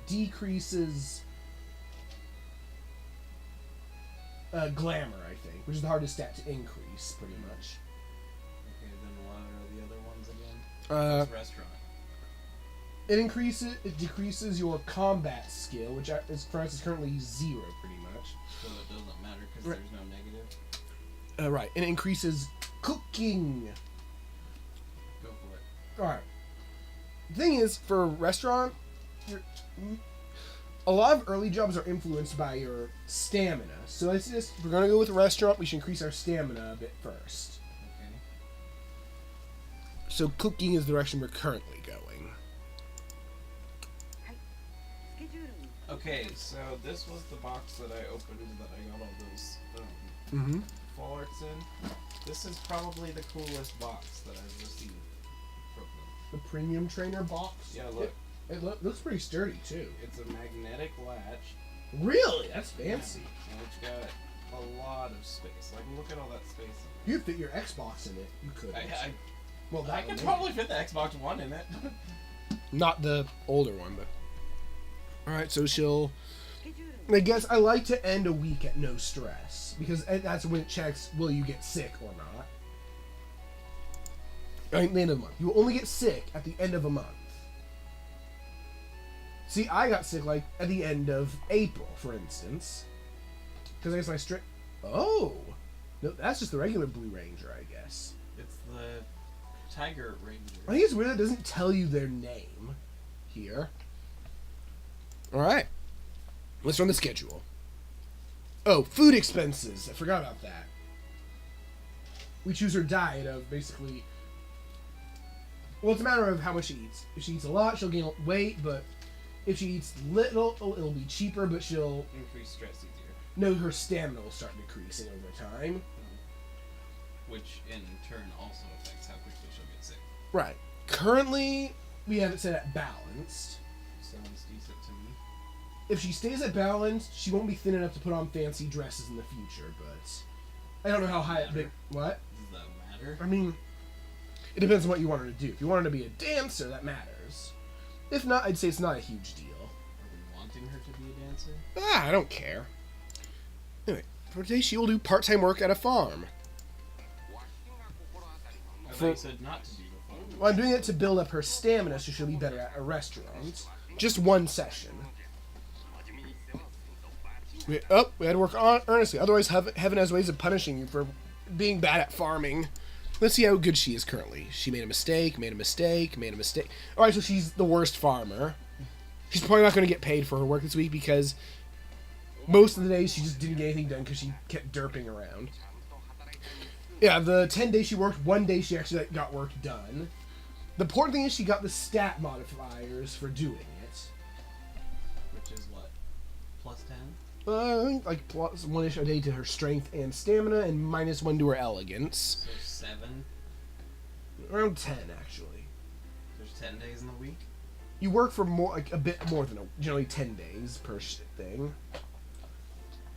decreases glamour, I think, which is the hardest stat to increase, pretty much. Okay, then what are the other ones again? Uh, Restaurant. It decreases your combat skill, which for us is currently 0, pretty much. So it doesn't matter because there's no negative. Right, and it increases cooking. Go for it. All right. The thing is, for a restaurant, a lot of early jobs are influenced by your stamina. So let's just, if we're gonna go with a restaurant, we should increase our stamina a bit first. Okay. So cooking is the direction we're currently going. Okay, so this was the box that I opened that I got all those Mm-hmm. fall arts in. This is probably the coolest box that I've received from them. The premium trainer box. Yeah, look. It looks pretty sturdy too. It's a magnetic latch. Really? That's fancy. And it's got a lot of space. Like, look at all that space. You'd fit your Xbox in it. You could. Well, I could probably fit the Xbox One in it. Not the older one, but. Alright, so she'll. I guess I like to end a week at no stress, because that's when it checks will you get sick or not. At the end of the month. You will only get sick at the end of a month. See, I got sick, like, at the end of April, for instance. Because I guess my Oh! No, that's just the regular Blue Ranger, I guess. It's the Tiger Ranger. I think it's weird that it doesn't tell you their name here. Alright. Let's run the schedule. Oh, food expenses. I forgot about that. We choose her diet of basically... Well, it's a matter of how much she eats. If she eats a lot, she'll gain weight, but if she eats little, it'll be cheaper, but she'll... Increase stress easier. No, her stamina will start decreasing over time. Which, in turn, also affects how quickly she'll get sick. Right. Currently, we have it set at balanced. Sounds decent to me. If she stays at balanced, she won't be thin enough to put on fancy dresses in the future, but... I don't know how high... What? Does that matter? I mean... It depends on what you want her to do. If you want her to be a dancer, that matters. If not, I'd say it's not a huge deal. Are we wanting her to be a dancer? I don't care. Anyway, for today she will do part-time work at a farm. I thought you said not to do the farm. Well, I'm doing it to build up her stamina so she'll be better at a restaurant. Just one session. We had to work on earnestly. Otherwise, heaven has ways of punishing you for being bad at farming. Let's see how good she is currently. She made a mistake, made a mistake, made a mistake. Alright, so she's the worst farmer. She's probably not going to get paid for her work this week because most of the days she just didn't get anything done because she kept derping around. Yeah, the 10 days she worked, one day she actually got work done. The important thing is she got the stat modifiers for doing it. Which is what? Plus 10? Like plus 1-ish a day to her strength and stamina, and -1 to her elegance. So 7? Around 10, actually. There's 10 days in the week? You work for more, like a bit more than generally 10 days per thing.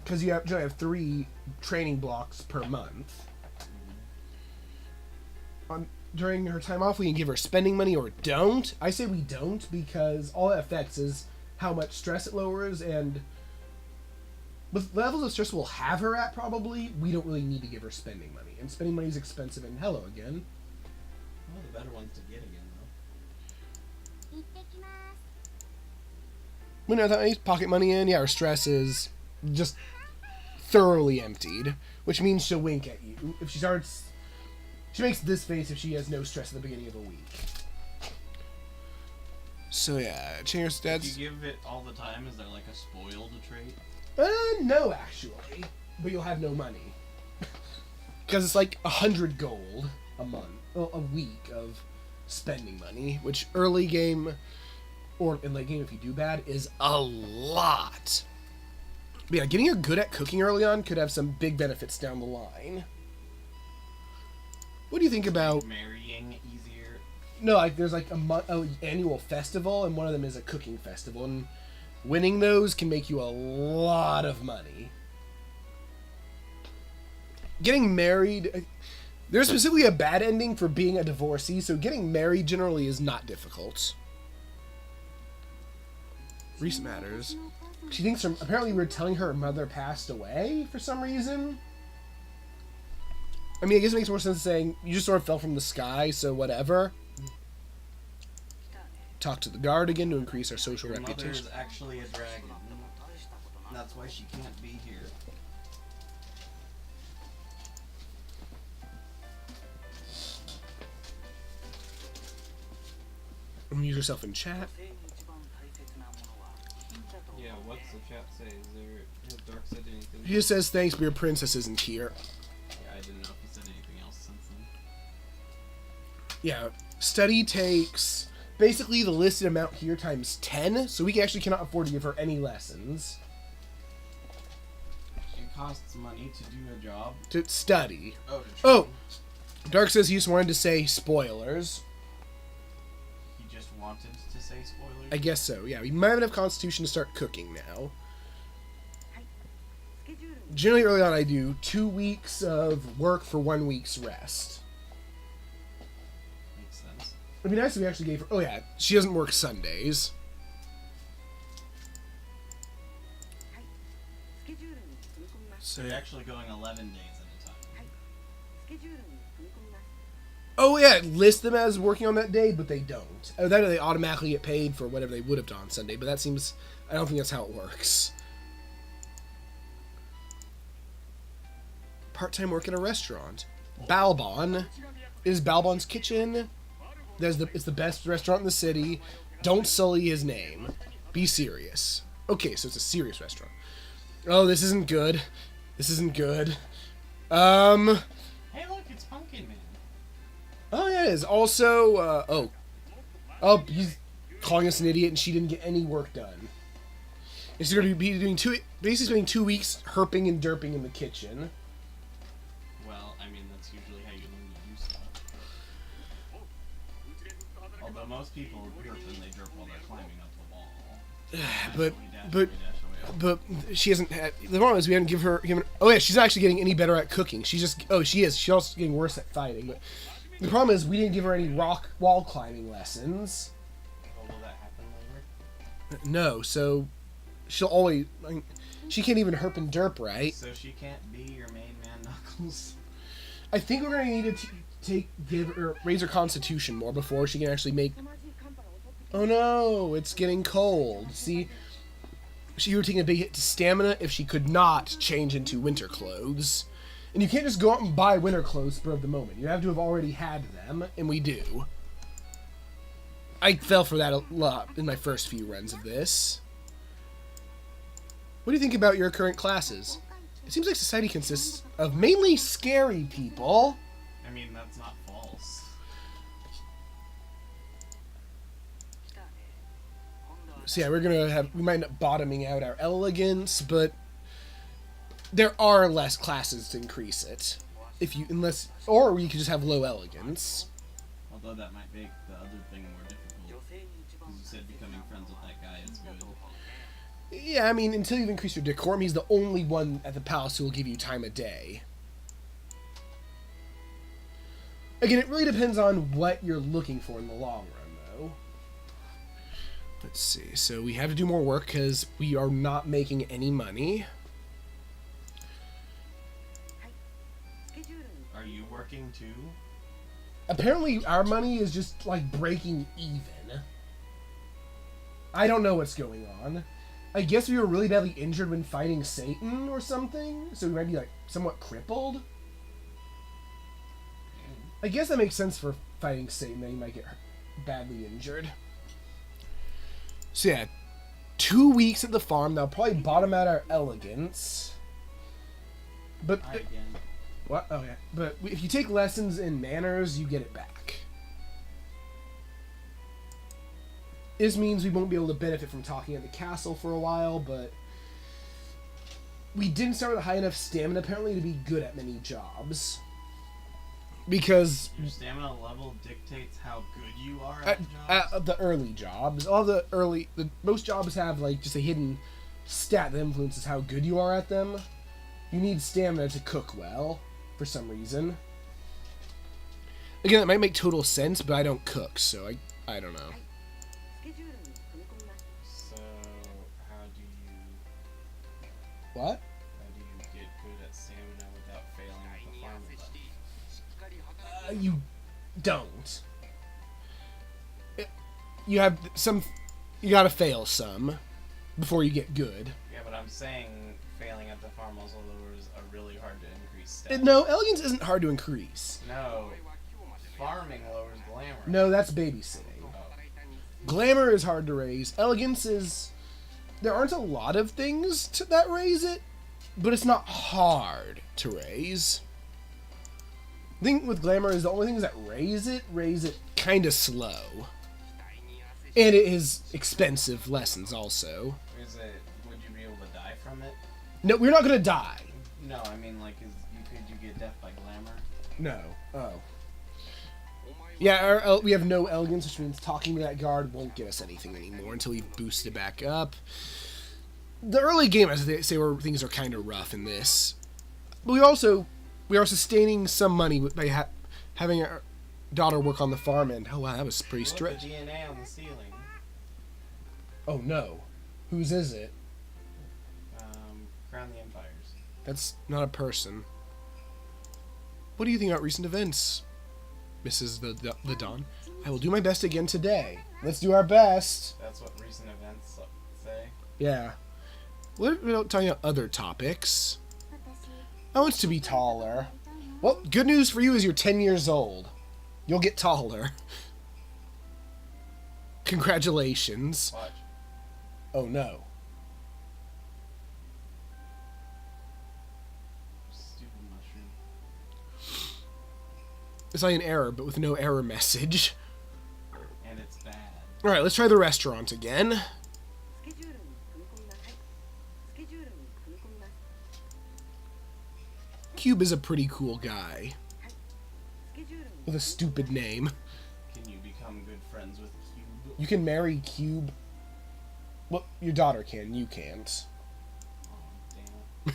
Because you generally have 3 training blocks per month. During her time off, we can give her spending money or don't. I say we don't because all it affects is how much stress it lowers, and with levels of stress we'll have her at, probably, we don't really need to give her spending money. And spending money is expensive, and hello again. One of the better ones to get again, though. We know that many pocket money in, yeah, her stress is just thoroughly emptied, which means she'll wink at you. If she starts... She makes this face if she has no stress at the beginning of a week. So yeah, change her stats. If you give it all the time, is there like a spoiled trait? No, actually. But you'll have no money. Because it's like 100 gold a month, a week of spending money, which early game, or in late game if you do bad, is a lot. But yeah, getting her good at cooking early on could have some big benefits down the line. What do you think about... Marrying easier? No, like there's like a annual festival, and one of them is a cooking festival, and winning those can make you a lot of money. Getting married... There's specifically a bad ending for being a divorcee, so getting married generally is not difficult. Recent matters. She thinks her, apparently we're telling her mother passed away for some reason. I mean, I guess it makes more sense saying you just sort of fell from the sky, so whatever. Talk to the guard again to increase our social Your mother reputation. is actually a dragon. That's why she can't be here. Mute yourself in chat. Yeah, what's the chat say? Is there has Dark said anything? He just says thanks, but your princess isn't here. Yeah, I didn't know if he said anything else since then. Yeah, study takes basically the listed amount here times 10, so we actually cannot afford to give her any lessons. It costs money to do a job. To study. Oh, to Oh! train. Dark says he just wanted to say spoilers. He just wanted to say spoilers. I guess so, yeah. We might have enough constitution to start cooking now. Generally early on I do 2 weeks of work for 1 week's rest. Makes sense. It'd be nice if we actually gave her... Oh yeah, she doesn't work Sundays. So you're actually going 11 days at a time. Oh yeah, list them as working on that day, but they don't. Oh, that or they automatically get paid for whatever they would have done on Sunday, but that seems... I don't think that's how it works. Part-time work at a restaurant. Balbon is Balbon's Kitchen. It's the best restaurant in the city. Don't sully his name. Be serious. Okay, so it's a serious restaurant. Oh, this isn't good. This isn't good. Hey, look, it's Pumpkin Man. Oh, yeah, it is. Also, oh, he's calling us an idiot, and she didn't get any work done. And she's going to be doing basically spending 2 weeks herping and derping in the kitchen. Well, I mean, that's usually how you learn to do stuff. Although most people derp and they derp while they're climbing up the wall. But, Dash but, away, dash away. but she hasn't had. The problem is we haven't given. Oh yeah, she's actually getting any better at cooking. She's just. Oh, she is. She's also getting worse at fighting. But the problem is we didn't give her any rock wall climbing lessons. Oh, will that happen later? No, so she'll always. I mean, she can't even herp and derp right. So she can't be your main man, Knuckles. I think we're gonna need to raise her constitution more before she can actually make. Oh no, it's getting cold. See, she would take a big hit to stamina if she could not change into winter clothes. And you can't just go out and buy winter clothes spur of the moment. You have to have already had them, and we do. I fell for that a lot in my first few runs of this. What do you think about your current classes? It seems like society consists of mainly scary people. I mean, that's not false. So yeah, we might end up bottoming out our elegance, but there are less classes to increase it. Or we could just have low elegance. Although that might make the other thing more difficult. Because you said becoming friends with that guy is good. Yeah, I mean, until you've increased your decorum, he's the only one at the palace who will give you time of day. Again, it really depends on what you're looking for in the long run, though. Let's see. So we have to do more work because we are not making any money. Are you working too? Apparently, our money is just, like, breaking even. I don't know what's going on. I guess we were really badly injured when fighting Satan or something, so we might be, like, somewhat crippled. I guess that makes sense for fighting Satan, that you might get badly injured. So yeah, 2 weeks at the farm, that'll probably bottom out our elegance. But... Hi again. What? Oh yeah. But if you take lessons in manners, you get it back. This means we won't be able to benefit from talking at the castle for a while, but we didn't start with a high enough stamina apparently to be good at many jobs. Because Your stamina level dictates how good you are at at the early jobs, most jobs have like just a hidden stat that influences how good you are at them. You need stamina to cook well, for some reason. Again, that might make total sense, but I don't cook, so I don't know. So What? How do you get good at stamina without failing at the farm level? You don't. You have some. You gotta fail some before you get good. Yeah, but I'm saying failing at the farm also lowers a really hard to increase stats. No, elegance isn't hard to increase. No. Farming lowers glamour. No, that's babysitting. Glamour is hard to raise. Elegance is. There aren't a lot of things that raise it, but it's not hard to raise. The thing with glamour is the only things that raise it kind of slow. And it is expensive lessons also. Is it? Would you be able to die from it? No, we're not gonna die. No, I mean like, could you get death by glamour? No. Oh. Yeah, we have no elegance, which means talking to that guard won't get us anything anymore until we boost it back up. The early game, as they say, where things are kind of rough in this. But we are sustaining some money by having our daughter work on the farm, and oh wow, that was pretty Look, stretch. the DNA on the ceiling. Oh no. Whose is it? Crown the Empires. That's not a person. What do you think about recent events, Mrs. the Dawn? I will do my best again today. Let's do our best. That's what recent events say. Yeah. What about talking about other topics? I want to be taller. Well, good news for you is you're 10 years old. You'll get taller. Congratulations. Watch. Oh no. Stupid mushroom. It's like an error, but with no error message. And it's bad. Alright, let's try the restaurant again. Cube is a pretty cool guy. With a stupid name. Can you become good friends with Cube? You can marry Cube. Well, your daughter can, you can't. Oh, damn it.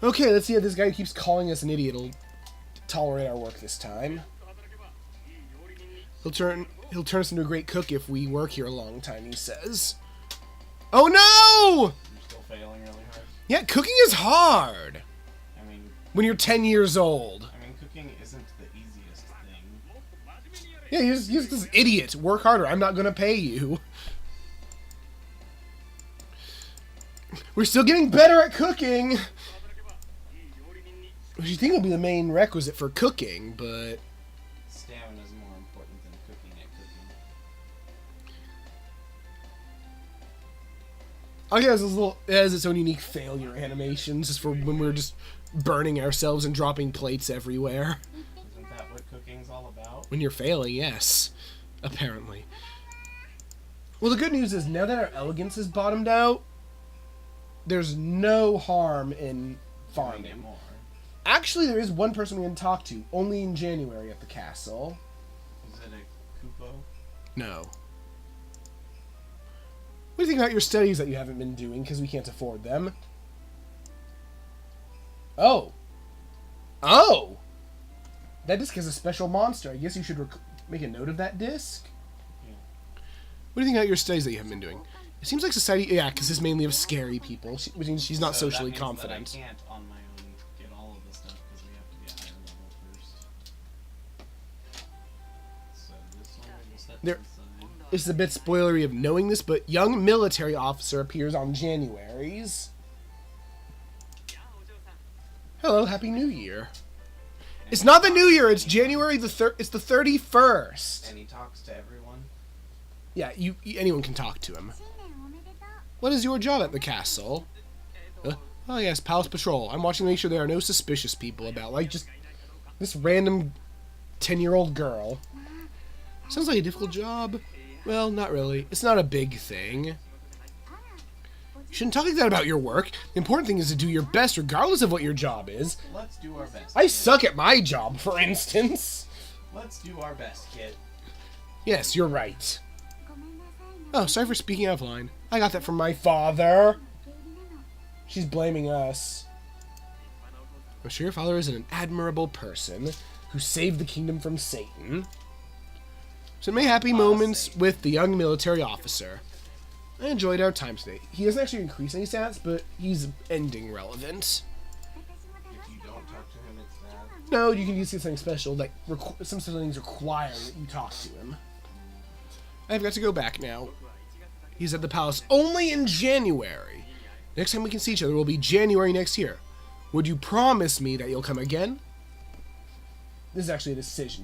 Okay, let's see if this guy who keeps calling us an idiot will tolerate our work this time. He'll turn us into a great cook if we work here a long time, he says. Oh no! You're still failing really hard. Yeah, cooking is hard I mean, when you're 10 years old. cooking isn't the easiest thing. Yeah, you're just this idiot. Work harder. I'm not gonna pay you. We're still getting better at cooking. Which you think will be the main requisite for cooking, but Stamina is more important than cooking at cooking. I guess it has its own unique failure animations, just for when we're just burning ourselves and dropping plates everywhere. Isn't that what cooking's all about? When you're failing, yes. Apparently. Well, the good news is, now that our elegance is bottomed out, there's no harm in Doing it farming. more. Actually, there is one person we can talk to, only in January at the castle. Is it a Kupo? No. What do you think about your studies that you haven't been doing because we can't afford them? Oh. Oh! That disc has a special monster. I guess you should make a note of that disc. Yeah. What do you think about your studies that you haven't been doing? It seems like society... Yeah, because it's mainly of scary people, which means she's not So socially that means confident. That I can't on my own get all of the stuff because we have to be at higher level first. So this one we will set There- to the side. It's a bit spoilery of knowing this, but young military officer appears on January's. Hello, Happy New Year. It's not the New Year, it's January it's the 31st. And he talks to everyone. Yeah, anyone can talk to him. What is your job at the castle? Oh yes, Palace Patrol. I'm watching to make sure there are no suspicious people about, like, just this random 10-year-old girl. Sounds like a difficult job. Well, not really. It's not a big thing. You shouldn't talk like that about your work. The important thing is to do your best regardless of what your job is. Let's do our best. I suck at my job, for instance. Let's do our best, kid. Yes, you're right. Oh, sorry for speaking out of line. I got that from my father. She's blaming us. I'm sure your father is an admirable person who saved the kingdom from Satan. So many happy moments with the young military officer. I enjoyed our time today. He doesn't actually increase any stats, but he's ending relevant. If you don't talk to him, it's bad. No, you can use something special, like some things require that you talk to him. I've got to go back now. He's at the palace only in January. Next time we can see each other will be January next year. Would you promise me that you'll come again? This is actually a decision.